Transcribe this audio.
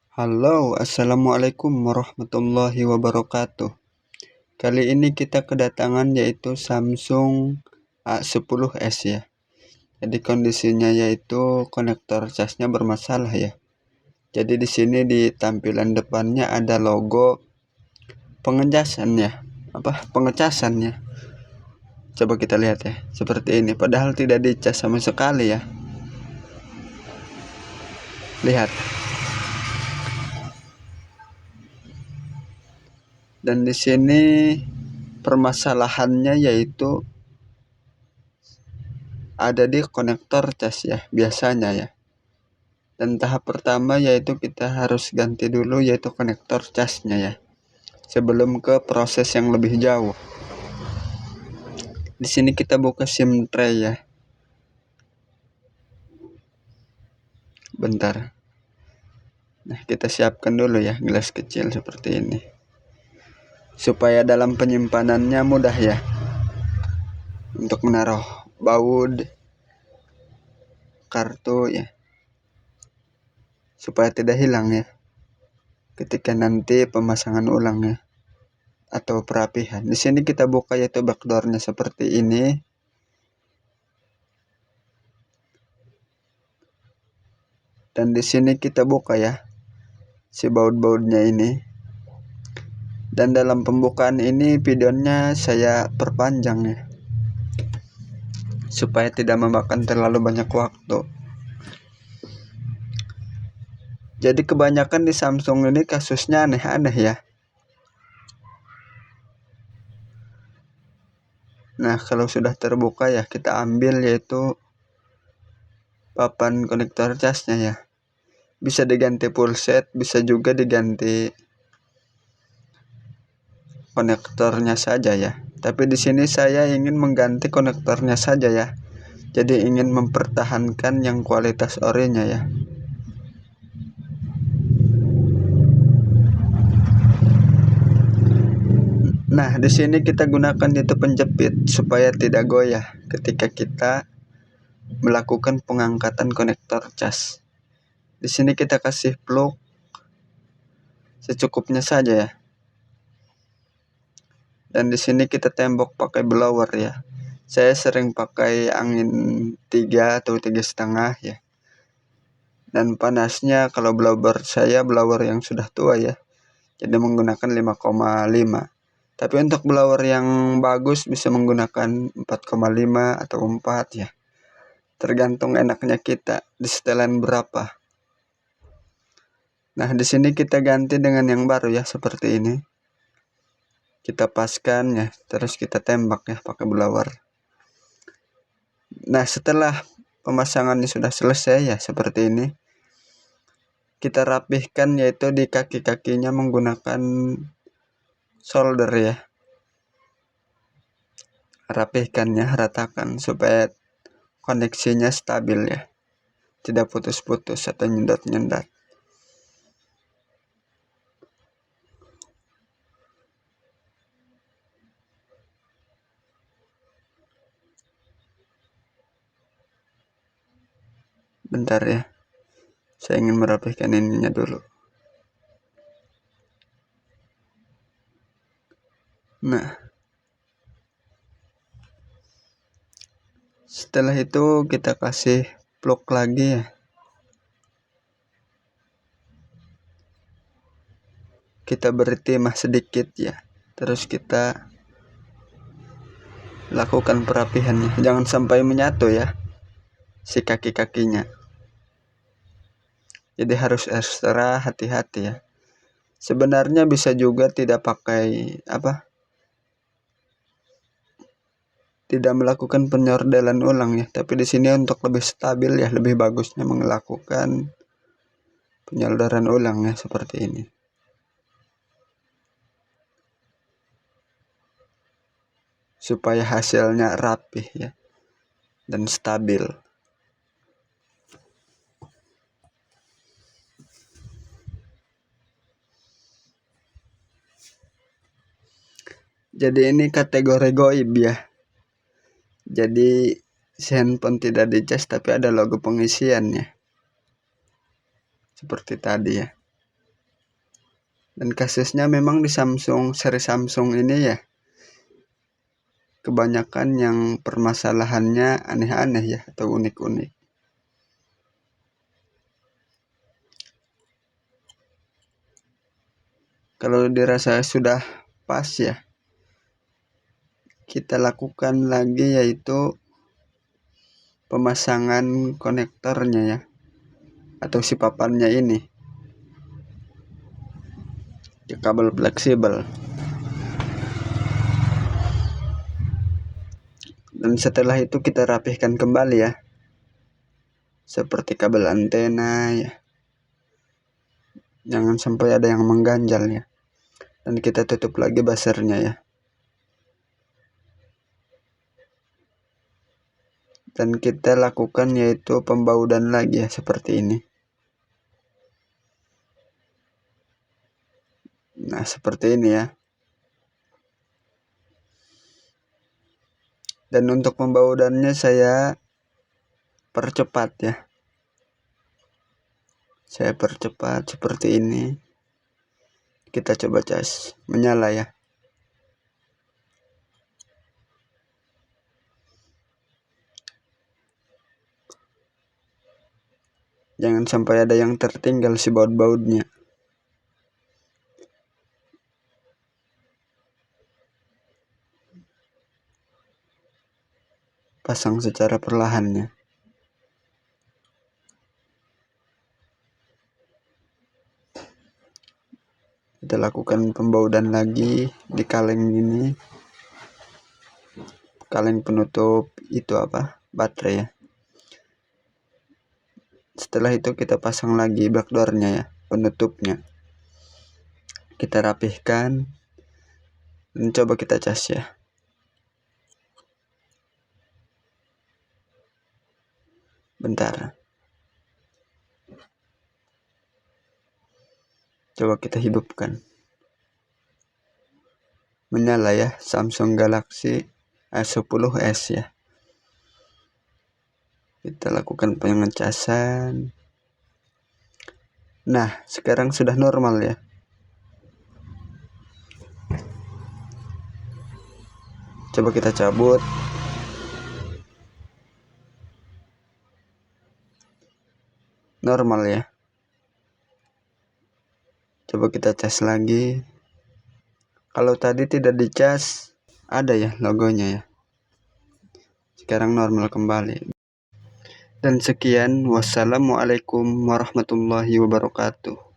Halo, assalamualaikum warahmatullahi wabarakatuh. Kali ini kita kedatangan yaitu Samsung A10s ya. Jadi kondisinya yaitu konektor casnya bermasalah ya. Jadi di sini di tampilan depannya ada logo pengecasannya, pengecasannya. Coba kita lihat ya, seperti ini. Padahal tidak dicas sama sekali ya. Lihat. Dan di sini permasalahannya yaitu ada di konektor cas ya, biasanya ya. Dan tahap pertama yaitu kita harus ganti dulu yaitu konektor casnya ya, sebelum ke proses yang lebih jauh. Di sini kita buka SIM tray ya. Bentar. Nah, kita siapkan dulu ya gelas kecil seperti ini. Supaya dalam penyimpanannya mudah ya. Untuk menaruh baut kartu ya. Supaya tidak hilang ya. Ketika nanti pemasangan ulang ya. Atau perapihan. Di sini kita buka yaitu backdoornya seperti ini. Dan di sini kita buka ya si baut-bautnya ini. Dan dalam pembukaan ini videonya saya perpanjang ya, supaya tidak memakan terlalu banyak waktu. Jadi kebanyakan di Samsung ini kasusnya aneh-aneh ya. Nah, kalau sudah terbuka ya kita ambil yaitu papan konektor casnya ya. Bisa diganti full set, bisa juga diganti konektornya saja ya. Tapi di sini saya ingin mengganti konektornya saja ya. Jadi ingin mempertahankan yang kualitas orinya ya. Nah, di sini kita gunakan itu penjepit supaya tidak goyah ketika kita melakukan pengangkatan konektor cas. Di sini kita kasih plug secukupnya saja ya. Dan di sini kita tembok pakai blower ya. Saya sering pakai angin 3 atau 3,5 ya. Dan panasnya kalau blower saya blower yang sudah tua ya. Jadi menggunakan 5,5. Tapi untuk blower yang bagus bisa menggunakan 4,5 atau 4 ya. Tergantung enaknya kita di setelan berapa. Nah, di sini kita ganti dengan yang baru ya seperti ini. Kita paskan ya, terus kita tembak ya pakai blower. Nah, setelah pemasangannya sudah selesai ya seperti ini. Kita rapihkan yaitu di kaki-kakinya menggunakan solder ya. Rapihkannya, ratakan supaya koneksinya stabil ya. Tidak putus-putus atau nyendot-nyendot. Bentar ya. Saya ingin merapihkan ininya dulu. Nah, setelah itu kita kasih plug lagi ya. Kita beri timah sedikit ya. Terus kita lakukan perapihannya. Jangan sampai menyatu ya si kaki-kakinya. Jadi harus ekstra hati-hati ya. Sebenarnya bisa juga tidak pakai tidak melakukan penyordelan ulang ya. Tapi di sini untuk lebih stabil ya, lebih bagusnya melakukan penyorderan ulang ya seperti ini. Supaya hasilnya rapih ya dan stabil. Jadi ini kategori goib ya. Jadi handphone tidak dicas tapi ada logo pengisiannya. Seperti tadi ya. Dan kasusnya memang di seri Samsung ini ya, kebanyakan yang permasalahannya aneh-aneh ya, atau unik-unik. Kalau dirasa sudah pas ya, kita lakukan lagi yaitu pemasangan konektornya ya, atau si papannya ini, ya, kabel fleksibel. Dan setelah itu kita rapihkan kembali ya, seperti kabel antena ya, jangan sampai ada yang mengganjal ya. Dan kita tutup lagi buzzernya ya, dan kita lakukan yaitu pembaudan lagi ya, seperti ini. Nah, seperti ini ya. Dan untuk pembaudannya saya percepat ya, saya percepat seperti ini. Kita coba cas, menyala ya. Jangan sampai ada yang tertinggal si baut-bautnya. Pasang secara perlahannya. Kita lakukan pembaudan lagi di kaleng ini, kaleng penutup itu apa, baterai ya. Setelah itu kita pasang lagi backdoornya ya, penutupnya. Kita rapihkan dan coba kita cas ya. Bentar, coba kita hidupkan. Menyala ya, Samsung Galaxy A10s ya. Kita lakukan pengecasan. Nah, sekarang sudah normal ya. Coba kita cabut. Normal ya. Coba kita cas lagi. Kalau tadi tidak dicas, ada ya logonya ya. Sekarang normal kembali. Dan sekian, wassalamualaikum warahmatullahi wabarakatuh.